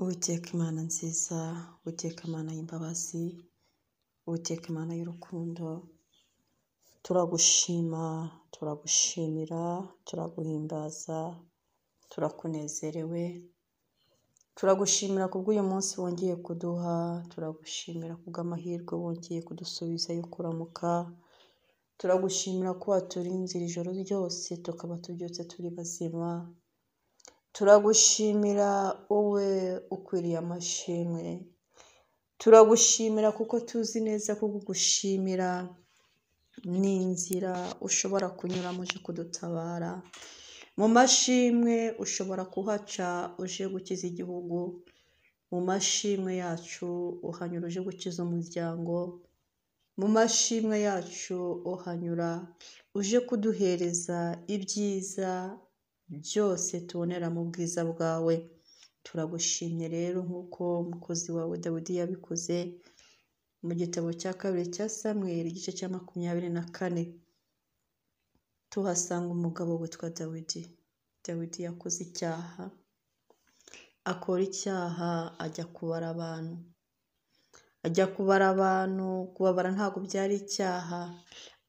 Uwiteka Imana nziza, Uwiteka Imana y'imbabazi, Uwiteka Imana y'urukundo, turagushima, turagushimira, turaguhimbaza, turakunezerewe, turagushimira kubw'uyu munsi wongeye kuduha, turagushimira kubw'amahirwe wongeye kudusubiza yo kuramuka, turagushimira ko waturinze iri joro ryose tukaba tubyutse turi bazima, turagushimira wowe ukwiriye amashimwe, turagushimira kuko tuzi neza ko kugushimira ni inzira ushobora kunyuramo uje kudutabara, mu mashimwe ushobora kuhaca uje gukiza igihugu, mu mashimwe yacu uhanyura uje gukiza umuryango, mu mashimwe yacu uhanyura uje kuduhereza ibyiza byose tubonera mu bwiza bwawe. Turagushimye rero nk'uko umukozi wawe Dawidi yabikoze mu gitabo cya kabiri cya Samweli igice cya 24, tuhasanga umugabo witwa Dawidi. Dawidi yakoze icyaha, akora icyaha, ajya kubara abantu, kubabara ntabwo byari icyaha,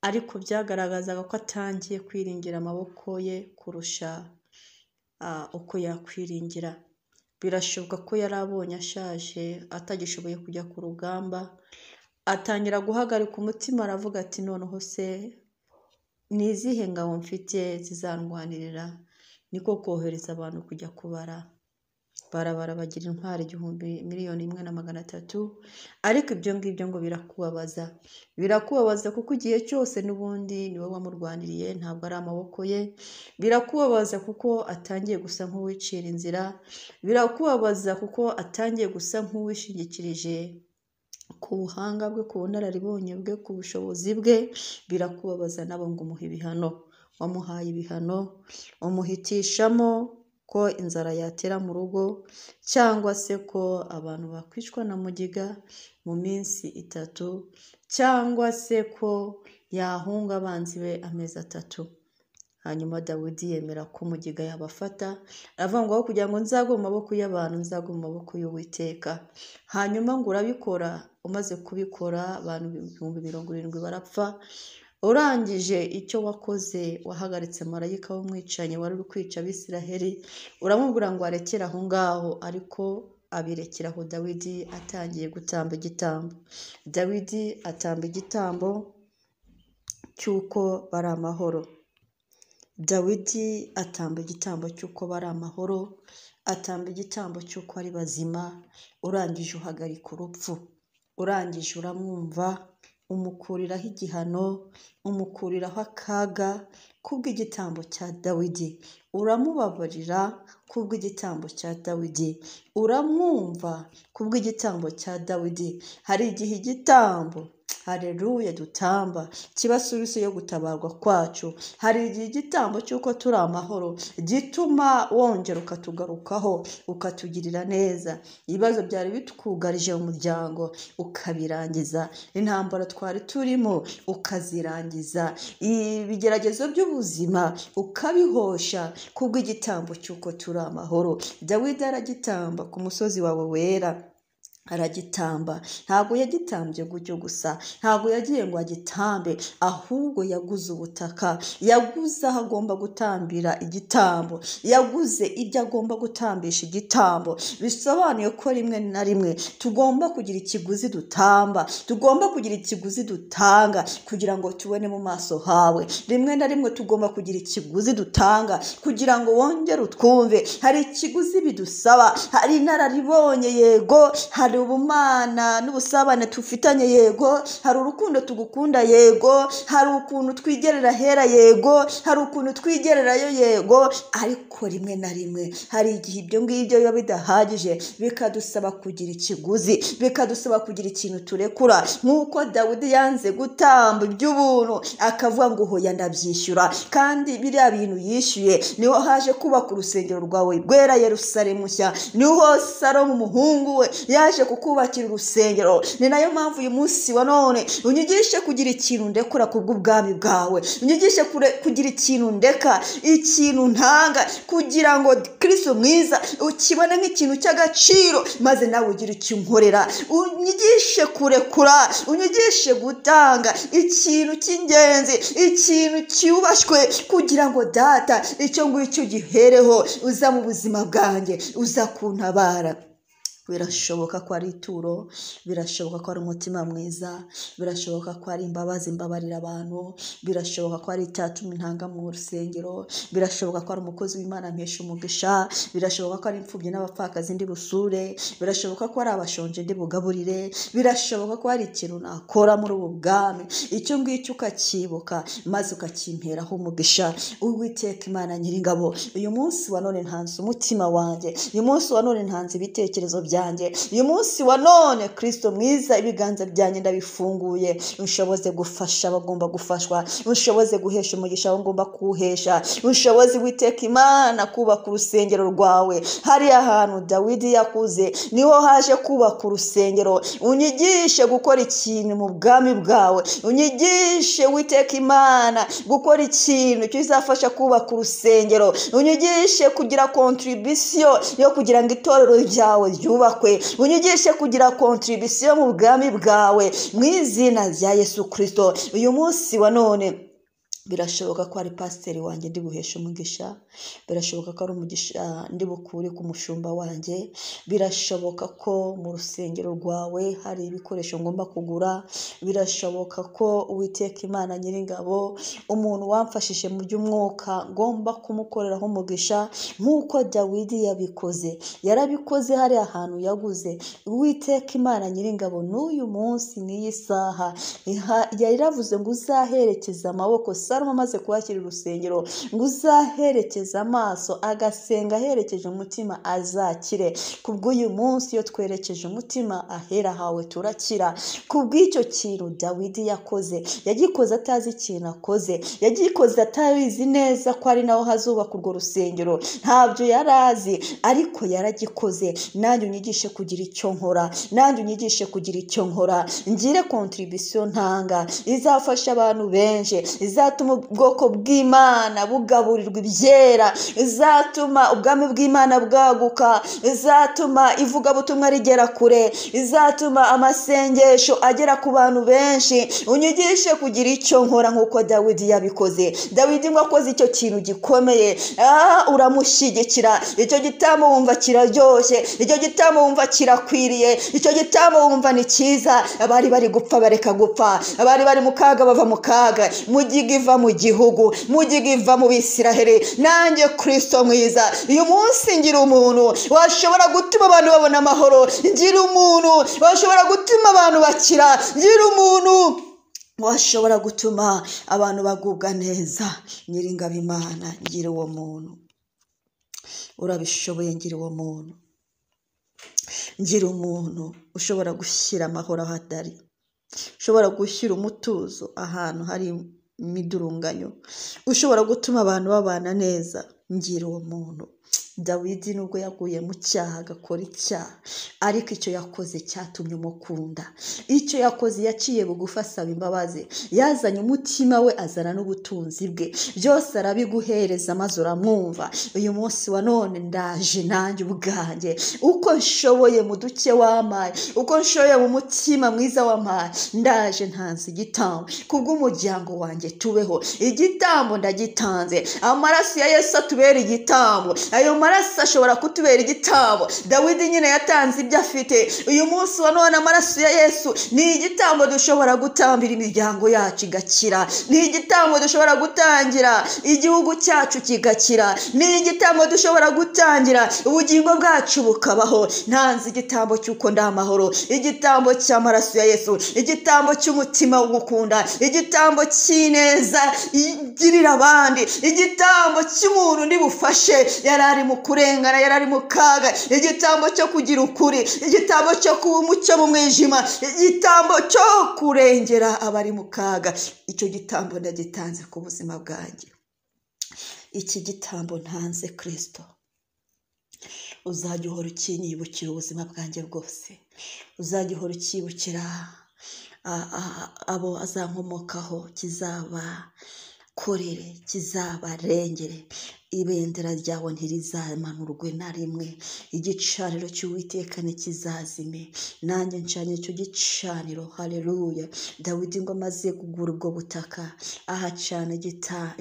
ariko byagaragazaga ko atangiye kwiringira amaboko ye kurusha uko yakwiringira. Birashoboka ko yari abonye ashaje atagishoboye kujya ku rugamba, atangira guhagarika umutima aravuga ati noneho se ni izihe ngabo mfite zizandwanirira? Niko kohereza abantu kujya kubara, barabara bagira intwari 1,300,000, ariko ibyo ngibyo ngo birakubabaza kuko igihe cyose n'ubundi niwe wamurwaniriye, ntabwo ari amaboko ye. Birakubabaza kuko atangiye gusa nk'uwicira inzira, birakubabaza kuko atangiye gusa nk'uwishingikirije ku buhanga bwe, ku bunararibonye bwe, ku bushobozi bwe. Birakubabaza nabo ngo umuhe ibihano, wamuhaye ibihano, umuhitishamo ko inzara yatera mu rugo, cyangwa se ko abantu bakwicwa na mugiga mu minsi 3, cyangwa se ko yahunga abanzi be amezi 3. Hanyuma Dawidi yemera ko mugiga yabafata, aravuga ngo aho kugira ngo nzagwe mu maboko y'abantu, nzagwe mu maboko y'Uwiteka. Hanyuma ngo urabikora, umaze kubikora abantu 70,000 barapfa. Urangije icyo wakoze, wahagaritse marayika w'umwicanyi wari uri kwica Abisiraheli, uramubwira ngo arekere aho ngaho, ariko abirekera aho Dawidi atangiye gutamba igitambo. Dawidi atamba igitambo cy'uko bari amahoro. Dawidi atamba igitambo cy'uko bari amahoro, atamba igitambo cy'uko ari bazima. Urangije uhagarika urupfu, urangije uramwumva, umukuriraho igihano, umukuriraho akaga kubw'igitambo cya Dawidi. Uramubabarira kubw'igitambo cya Dawidi, uramwumva kubw'igitambo cya Dawidi. Hari igihe igitambo, haleluya, dutamba kiba suruse yo gutabarwa kwacu. Hari igihe igitambo cy'uko turi amahoro gituma wongera ukatugarukaho, ukatugirira neza. Ibibazo byari bitwugarije mu muryango ukabirangiza, intambara twari turimo ukazirangiza, ibigeragezo by'ubuzima ukabihosha kubw'igitambo cy'uko turi amahoro. Dawidi aragitamba ku musozi wawe wera, aragitamba. Ntabwo yagitambye gutyo gusa, ntabwo yagiye ngo agitambe, ahubwo yaguze ubutaka, yaguze aho agomba gutambira igitambo, yaguze ibyo agomba gutambisha igitambo. Bisobanuye ko rimwe na rimwe tugomba kugira ikiguzi dutamba, tugomba kugira ikiguzi dutanga kugira ngo tubone mu maso hawe. Rimwe na rimwe tugomba kugira ikiguzi dutanga kugira ngo wongere utwumve. Hari ikiguzi bidusaba, hari inararibonye, yego, hari ubumana n'ubusabane tufitanye, yego, hari urukundo tugukunda, yego, hari ukuntu twigerera hera, yego, hari ukuntu twigererayo, yego, ariko rimwe na rimwe hari igihe ibyo ngibyo biba bidahagije, bikadusaba kugira ikiguzi, bikadusaba kugira ikintu turekura. Nk'uko Dawidi yanze gutamba iby'ubuntu akavuga ngo hoya ndabyishyura, kandi biriya bintu yishyuye niho haje kubaka urusengero rwawe rwera Yerusalemu nshya, niho Salomo umuhungu we yaje kukubakira urusengero. Ni nayo mpamvu uyu munsi wa none unyigishe kugira ikintu ndekura kubw'ubwami bwawe, unyigishe kugira ikintu ndeka, ikintu ntanga, kugira ngo Kristo mwiza ukibone nk'ikintu cy'agaciro, maze nawe ugire icyo unkorera. Unyigishe kurekura, unyigishe gutanga ikintu cy'ingenzi, ikintu cyubashwe, kugira ngo data icyo ngicyo gihereho, uza mu buzima bwanjye, uza kuntabara. Birashoboka ko ari ituro, birashoboka ko ari umutima mwiza, birashoboka ko ari imbabazi mbabarira abantu, birashoboka ko ari icyatuma intanga mu rusengero, birashoboka ko ari umukozi w'Imana mpesha umugisha, birashoboka ko ari imfubyi n'abapfakazi ndi busure, birashoboka ko ari abashonje ndi bugaburire, birashoboka ko hari ikintu nakora muri ubu bwami. Icyo ngicyo ukakibuka maze ukakimperaho umugisha. Uwiteka Imana Nyiringabo, uyu munsi wa none ntanze umutima wanjye, uyu munsi wa none ntanze ibitekerezo byanjye, uyu munsi wa none Kristo mwiza ibiganza byanjye ndabifunguye. Unshoboze gufasha abagomba gufashwa, unshoboze guhesha umugisha abagomba kuwuhesha, unshoboze Uwiteka Imana kubaka urusengero rwawe. Hari ahantu Dawidi yakuze niho haje kubaka urusengero. Unyigishe gukora ikintu mu bwami bwawe, unyigishe Uwiteka Imana gukora ikintu kizafasha kubaka urusengero, unyigishe kugira contribution yo kugira ngo itorero ryawe ryubakwe, unyigishe kugira contribution mu bwami bwawe, mu izina rya Yesu Kristo. Uyu munsi wa none birashoboka ko ari pasiteri wanjye ndi buhesha umugisha, birashoboka ko ari umugisha ndi bukure ku mushumba wanjye, birashoboka ko mu rusengero rwawe hari ibikoresho ngomba kugura, birashoboka ko Uwiteka Imana Nyiringabo umuntu wamfashije mu by'umwuka ngomba kumukoreraho umugisha nk'uko Dawidi yabikoze. Yarabikoze hari ahantu yaguze. Uwiteka Imana Nyiringabo n'uyu munsi n'iyi saha yaravuze ngo uzaherekeza amaboko Salomo amaze kubakira urusengero, ngo uzaherekeza amaso agasenga aherekeje umutima azakire. Kubw'uyu munsi iyo twerekeje umutima ahera hawe turakira. Kubw'icyo kintu Dawidi yakoze, yagikoze atazi ikintu akoze, yagikoze atabizi neza ko ari naho hazubaka urwo rusengero, ntabyo yarazi, ariko yaragikoze. Nanjye unyigishe kugira icyo nkora, nanjye unyigishe kugira icyo nkora, ngire contribution ntanga izafasha abantu benshi, izatuma ubwoko bw'Imana bugaburirwa ibyera, izatuma ubwami bw'Imana bwaguka, izatuma ivugabutumwa rigera kure, izatuma amasengesho agera ku bantu benshi. Unyigishe kugira icyo nkora nk'uko Dawidi yabikoze. Dawidi ngo akoze icyo kintu gikomeye, uramushyigikira. Icyo gitambo wumva kiraryoshye, icyo gitambo wumva kirakwiriye, icyo gitambo wumva ni cyiza. Abari bari gupfa bareka gupfa, abari bari mu kaga bava mu kaga, mugiga iva mu gihugu, mugiga iva mu Bisiraheli. Nanjye Kristo mwiza uyu munsi ngira umuntu washobora gutuma abantu babona amahoro, ngira umuntu washobora gutuma abantu bakira, ngira umuntu washobora gutuma abantu bagubwa neza. Nyiringabo Imana, ngira uwo muntu. Urabishoboye, ngira uwo muntu. Ngira umuntu ushobora gushyira amahoro aho atari, ushobora gushyira umutuzo ahantu hari imidurunganyo, ushobora gutuma abantu babana neza. Ngira uwo muntu. Dawidi nubwo yaguye mu cyaha agakora icyaha, ariko icyo yakoze cyatumye umukunda. Icyo yakoze yaciye bugufi asaba imbabazi, yazanye umutima we azana n'ubutunzi bwe, byose arabiguhereza maze uramwumva. Uyu munsi wa none ndaje nanjye ubwanjye uko nshoboye mu duke wampaye, uko nshoboye mu mutima mwiza wampaye, ndaje ntanze igitambo kubw'umuryango wanjye tubeho. Igitambo ndagitanze, amaraso ya Yesu atubera igitambo. Ayo amaraso ashobora kutubera igitambo. Dawidi nyine yatanze ibyo afite. Uyu munsi wa none amaraso ya Yesu ni igitambo dushobora gutambira imiryango yacu igakira, ni igitambo dushobora gutangira igihugu cyacu kigakira, ni igitambo dushobora gutangira ubugingo bwacu bukabaho. Ntanze igitambo cy'uko ndamahoro, igitambo cy'amaraso ya Yesu, igitambo cy'umutima wo gukunda, igitambo cy'ineza igirira abandi, igitambo cy'umuntu ndi bufashe yarari mu kurengana, yarari mu kaga, igitambo cyo kugira ukuri, igitambo cyo kuba umucyo mu mwijima, igitambo cyo kurengera abari mu kaga. Icyo gitambo ndagitanze ku buzima bwanjye. Iki gitambo ntanze Kristo. uzajya uhora ukinyibukira ubuzima bwanjye bwose, uzajya uhora ukibukira abo azankomokaho, kizabakorere, kizabarengere, ibendera ryawe ntirizamanurwe na rimwe, igicaniro cy'Uwiteka ntikizazime, nanjye ncanye icyo gicaniro. Haleluya. Dawidi ngo amaze kugura ubwo butaka ahacana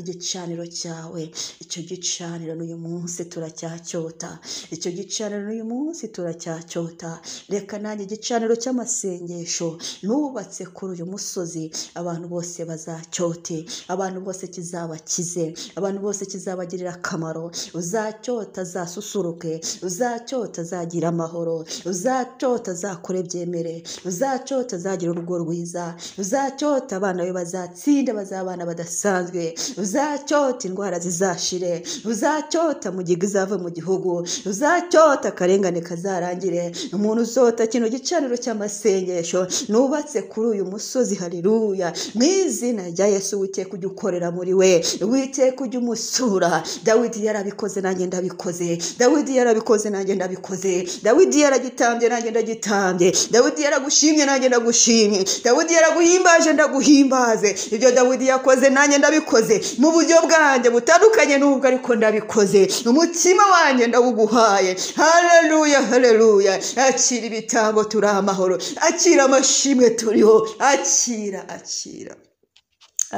igicaniro cyawe, icyo gicaniro n'uyu munsi turacyacyota, icyo gicaniro n'uyu munsi turacyacyota. Reka nanjye igicaniro cy'amasengesho nubatse kuri uyu musozi abantu bose bazacyote, abantu bose kizabakize, abantu bose kizabagirira akamaro. Uzacyota azasusuruke, uzacyota azagira amahoro, uzacyota azakore byemere, uzacyota azagira urugo rwiza, uzacyota abana be bazatsinda, bazabana badasanzwe, uzacyota indwara zizashire, uzacyota mugiga izava mu gihugu, uzacyota akarengane kazarangire. Umuntu uzota kino gicaniro cy'amasengesho nubatse kuri uyu musozi, haleluya, mu izina rya Yesu, Uwiteka ujya ukorera muri we, Uwiteka ujya umusura. Dawidi yarabikoze nanjye ndabikoze, Dawidi yarabikoze nanjye ndabikoze, Dawidi yaragitambye nanjye ndagitambye, Dawidi yaragushimye nanjye ndagushimye, Dawidi yaraguhimbaje ndaguhimbaze. Ibyo Dawidi yakoze nanjye ndabikoze mu buryo bwanjye butandukanye n'ubwo, ariko ndabikoze, umutima wanjye ndawuguhaye. Haleluya, haleluya. Akira ibitambo turi amahoro, akira amashimwe turiho, akira, akira,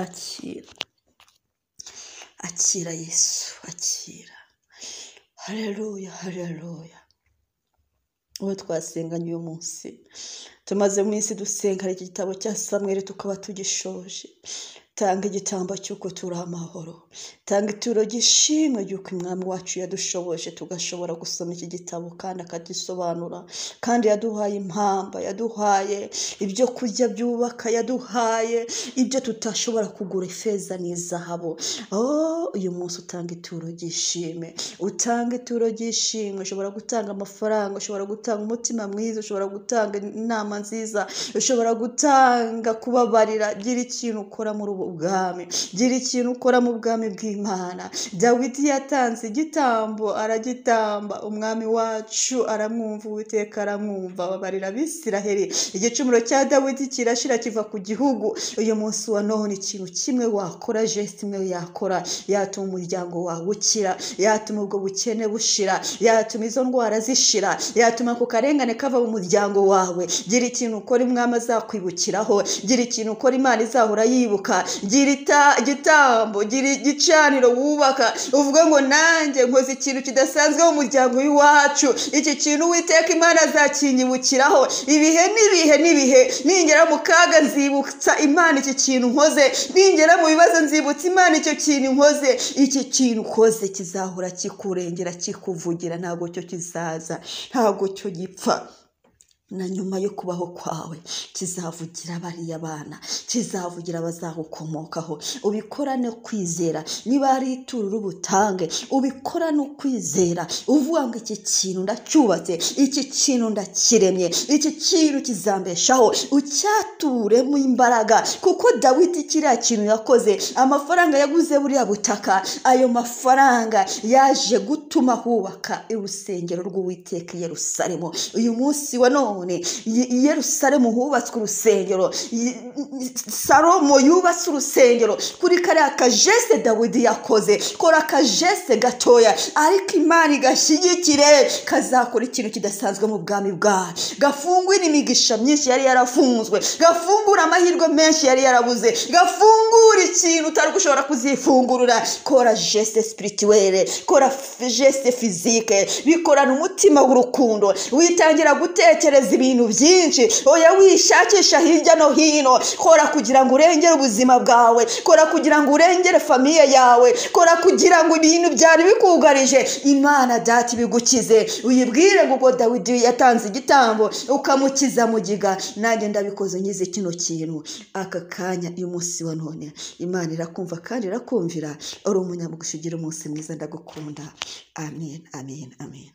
akira, akira Yesu, akira. Haleluya, haleluya. Uwo twasenganye uyu munsi, tumaze mu minsi dusenga iki gitabo cya Samweli tukaba tugishoje. Tanga igitambo cy'uko turi amahoro, tanga ituro gishimwe ry'uko umwami wacu yadushoboje tugashobora gusoma iki gitabo kandi akagisobanura, kandi yaduhaye impamba, yaduhaye ibyo kurya byubaka, yaduhaye ibyo tutashobora kugura ifeza n'izahabu. Uyu munsi utanga ituro gishime, utanga ituro gishimwe. Ushobora gutanga amafaranga, ushobora gutanga umutima mwiza, ushobora gutanga inama nziza, ushobora gutanga kubabarira. Gira ikintu ukora muri ubu bwami, gira ikintu ukora mu bwami bw'Imana. Dawidi yatanze igitambo, aragitamba, umwami wacu aramwumva, Uwiteka aramwumva, ababarira Abisiraheli. Igicumuro cya Dawidi kirashira kiva ku gihugu. Uyu munsi wa none ikintu kimwe wakora, geste imwe yakora, yatuma umuryango wawe ukira, yatuma ubwo bukene bushira, yatuma izo ndwara zishira, yatuma ku karengane kava mu muryango wawe. Gira ikintu ukora umwami azakwibukiraho, gira ikintu ukora Imana izahora yibuka. Gira igitambo, gira igicaniro wubaka, uvuga ngo nanjye nkoze ikintu kidasanzwe mu muryango w'iwacu, iki kintu Uwiteka Imana azakinyibukiraho ibihe n'ibihe n'ibihe. Ningera mu kaga nzibutsa Imana iki kintu nkoze, ningera mu bibazo nzibutsa Imana icyo kintu nkoze. Iki kintu ukoze kizahora kikurengera, kikuvugira, ntabwo cyo kizaza, ntabwo cyo gipfa. Na nyuma yo kubaho kwawe kizavugira bariya bana, kizavugira abazagukomokaho. Ubikora no kwizera, niba ari ituro ubutange, ubikora no kwizera, uvuga ngo iki kintu ndacyubatse, iki kintu ndakiremye, iki kintu kizambeshaho, ucyaturemo imbaraga. Kuko Dawidi kiriya kintu yakoze, amafaranga yaguze buriya butaka, ayo mafaranga yaje gutuma hubaka urusengero rw'Uwiteka i Yerusalemu. Uyu munsi wa none i Yerusalemu hubatswe urusengero, Salomo yubatse urusengero kuri kariya kajeste Dawidi yakoze. Kora akajeste gatoya, ariko Imana igashyigikire, kazakora ikintu kidasanzwe mu bwami bwawe, gafungura imigisha myinshi yari yarafunzwe, gafungura amahirwe menshi yari yarabuze, gafungura ikintu utari gushobora kuzifungurura. Kora geste spirituelle, kora geste physique, bikorana umutima w'urukundo, witangira gutekereza ibintu byinshi. Oya wishakisha hirya no hino, kora kugira ngo urengere ubuzima bwawe, kora kugira ngo urengere famiye yawe, kora kugira ngo ibintu byari bikugarije Imana data bigukize. Uyibwire ngo Dawidi yatanze igitambo ukamukiza mugiga, nanjye ndabikoze nyize kino kintu. Aka kanya uyu munsi wa none Imana irakumva kandi irakumvira. Uri umunyamugisha, ugira umunsi mwiza, ndagukunda. Amen, amen, amen.